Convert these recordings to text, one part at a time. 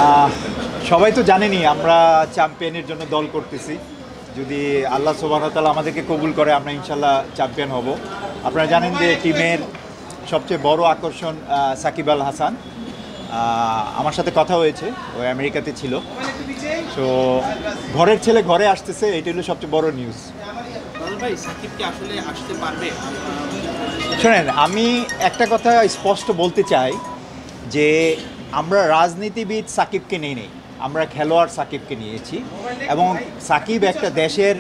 আহ, সবাই তো জানেনই আমরা চ্যাম্পিয়নের জন্য দল করতেছি। যদি আল্লাহ সুবহানাহু ওয়া তাআলা আমাদেরকে কবুল করে আমরা ইনশাল্লাহ চ্যাম্পিয়ন হব। আপনারা জানেন যে টিমের সবচেয়ে বড় আকর্ষণ সাকিব আল হাসান। আমার সাথে কথা হয়েছে, ও আমেরিকাতে ছিল। তো ঘরের ছেলে ঘরে আসতেছে, এটা হলো সবচেয়ে বড় নিউজ। ভাই সাকিব কি আসলে আসতে পারবে? শোনেন, আমি একটা কথা স্পষ্ট বলতে চাই যে আমরা রাজনীতিবিদ সাকিবকে নেই, আমরা খেলোয়াড় সাকিবকে নিয়েছি এবং সাকিব একটা দেশের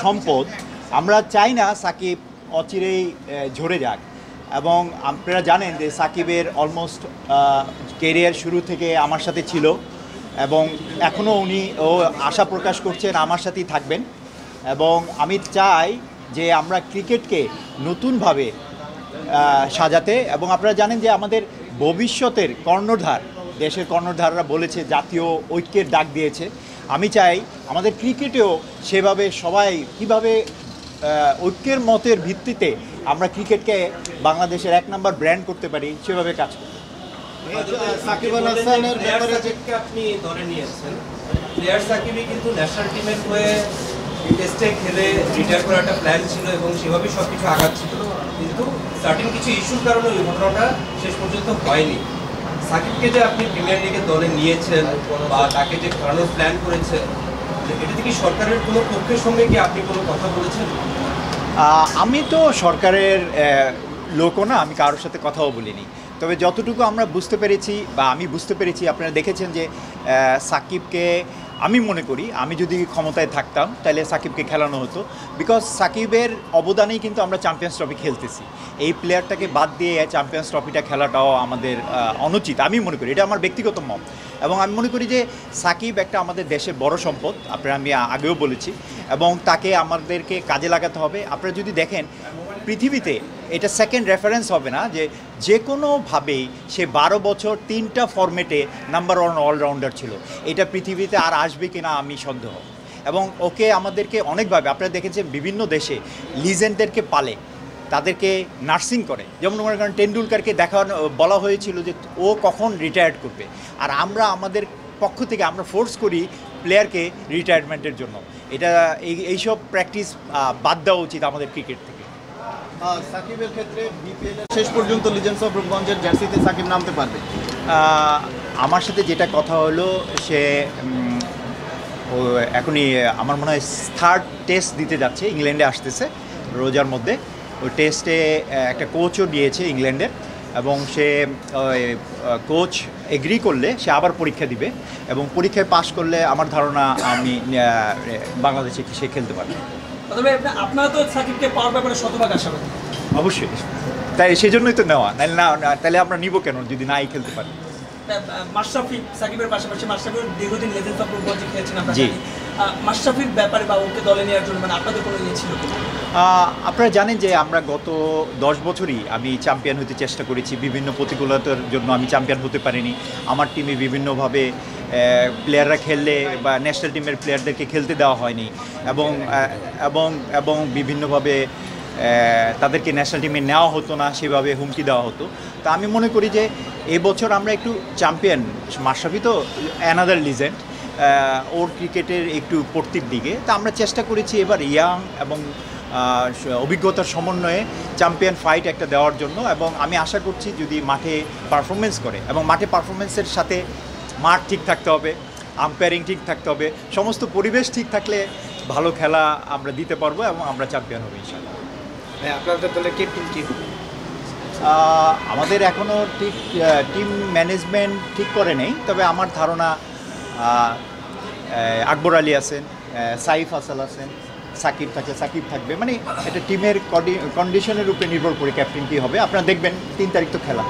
সম্পদ। আমরা চাই না সাকিব অচিরেই ঝরে যাক। এবং আপনারা জানেন যে সাকিবের অলমোস্ট কেরিয়ার শুরু থেকে আমার সাথে ছিল এবং এখনও ও আশা প্রকাশ করছেন আমার সাথেই থাকবেন। এবং আমি চাই যে আমরা ক্রিকেটকে নতুনভাবে সাজাতে, এবং আপনারা জানেন যে আমাদের ভবিষ্যতের কর্ণধার, দেশের কর্ণধাররা বলেছে জাতীয় ঐক্যের ডাক দিয়েছে। আমি চাই আমাদের ক্রিকেটেও সেভাবে সবাই কীভাবে ঐক্যের মতের ভিত্তিতে আমরা ক্রিকেটকে বাংলাদেশের এক নম্বর ব্র্যান্ড করতে পারি সেভাবে কাজ করি। সাকিব আল হাসানের ব্যাপারে যে আপনি ধরে নিয়েছেন, প্লেয়ার সাকিবই কিন্তু ন্যাশনাল টিমের হয়ে টেস্টে খেলে রিটায়ার করার একটা প্ল্যান ছিল এবং সেভাবেই সব কিছু আগাচ্ছিল, কিন্তু সার্টেন কিছু ইস্যুর কারণে ওই ঘটনাটা শেষ পর্যন্ত হয়নি। সাকিবকে যে আপনি প্রিমিয়ার লিগে দলে নিয়েছেন বা তাকে যে খেলানোর প্ল্যান করেছেন, এটা কি সরকারের কোনো পক্ষের সঙ্গে কি আপনি কোনো কথা বলেছেন? আমি তো সরকারের লোকও না, আমি কারোর সাথে কথাও বলিনি। তবে যতটুকু আমরা বুঝতে পেরেছি বা আমি বুঝতে পেরেছি, আপনারা দেখেছেন যে সাকিবকে, আমি মনে করি আমি যদি ক্ষমতায় থাকতাম তাহলে সাকিবকে খেলানো হতো। বিকজ সাকিবের অবদানেই কিন্তু আমরা চ্যাম্পিয়ন্স ট্রফি খেলতেছি। এই প্লেয়ারটাকে বাদ দিয়ে চ্যাম্পিয়ন্স ট্রফিটা খেলাটাও আমাদের অনুচিত, আমি মনে করি। এটা আমার ব্যক্তিগত মত। এবং আমি মনে করি যে সাকিব একটা আমাদের দেশের বড় সম্পদ, আমি আগেও বলেছি, এবং তাকে আমাদেরকে কাজে লাগাতে হবে। আপনারা যদি দেখেন পৃথিবীতে এটা সেকেন্ড রেফারেন্স হবে না যে কোনোভাবেই সে 12 বছর 3টা ফরম্যাটে নাম্বার 1 অলরাউন্ডার ছিল। এটা পৃথিবীতে আর আসবে কিনা আমি সন্দেহ। এবং ওকে আমাদেরকে অনেকভাবে, আপনারা দেখেছেন বিভিন্ন দেশে লিজেন্ডদেরকে পালে, তাদেরকে নার্সিং করে। যেমন মনে করেন টেন্ডুলকারকে বলা হয়েছিল যে ও কখন রিটায়ার্ড করবে, আর আমরা আমাদের পক্ষ থেকে আমরা ফোর্স করি প্লেয়ারকে রিটায়ারমেন্টের জন্য। এটা এইসব প্র্যাকটিস বাদ দেওয়া উচিত আমাদের ক্রিকেট থেকে। সাকিবের ক্ষেত্রে বিপিএল শেষ পর্যন্ত লিজেন্ডস অফ রূপগঞ্জের জার্সিতে সাকিব নামতে পারবে? আমার সাথে যেটা কথা হলো, সে এখনই আমার মনে হয় 3rd টেস্ট দিতে যাচ্ছে, ইংল্যান্ডে আসতেছে রোজার মধ্যে। ওই টেস্টে একটা কোচও দিয়েছে ইংল্যান্ডের, এবং সে কোচ এগ্রি করলে সে আবার পরীক্ষা দিবে, এবং পরীক্ষায় পাশ করলে আমার ধারণা আমি বাংলাদেশে সে খেলতে পারবে। তবে আপনারা তো সাকিবকে পাওয়ার ব্যাপারে শতভাগ আশাবাদী। অবশ্যই, তাই সেজন্যই তো নেওয়া, নাহলে তাহলে আমরা নিব কেন যদি নাই খেলতে পারি। মাশরাফি সাকিবের পাশাপাশি মাশরাফির দীর্ঘদিন লেজেন্ডস অফ রূপগঞ্জে খেলেছেন আপনারা। জি, মাশরাফির ব্যাপারে বা ওকে দলে নেওয়ার জন্য আপনাদের কোনো ইয়ে ছিল? আপনারা জানেন যে আমরা গত 10 বছরই আমি চ্যাম্পিয়ন হতে চেষ্টা করেছি। বিভিন্ন প্রতিকূলতার জন্য আমি চ্যাম্পিয়ন হতে পারিনি। আমার টিমে বিভিন্নভাবে প্লেয়াররা খেললে বা ন্যাশনাল টিমের প্লেয়ারদেরকে খেলতে দেওয়া হয়নি, এবং এবং এবং বিভিন্নভাবে তাদেরকে ন্যাশনাল টিমে নেওয়া হতো না, সেভাবে হুমকি দেওয়া হতো। তা আমি মনে করি যে এবছর আমরা একটু চ্যাম্পিয়ন, মাশরাফি তো অ্যানাদার লিজেন্ড, ওর ক্রিকেটের একটু পড়তির দিকে। তা আমরা চেষ্টা করেছি এবার ইয়াং এবং অভিজ্ঞতার সমন্বয়ে চ্যাম্পিয়ন ফাইট একটা দেওয়ার জন্য। এবং আমি আশা করছি যদি মাঠে পারফরমেন্স করে, এবং মাঠে পারফরমেন্সের সাথে মাঠ ঠিক থাকতে হবে, আম্পায়ারিং ঠিক থাকতে হবে, সমস্ত পরিবেশ ঠিক থাকলে ভালো খেলা আমরা দিতে পারবো এবং আমরা চ্যাম্পিয়ন হবো ইনশাআল্লাহ। আপনাদের দলের ক্যাপ্টেন কি? আমাদের এখনও ঠিক টিম ম্যানেজমেন্ট ঠিক করে নেই, তবে আমার ধারণা আকবর আলী আছেন, সাইফ আসাল আছেন, সাকিব থাকবে। মানে এটা টিমের কন্ডিশনের উপরে নির্ভর করে ক্যাপ্টেন কী হবে। আপনারা দেখবেন 3 তারিখ তো খেলা।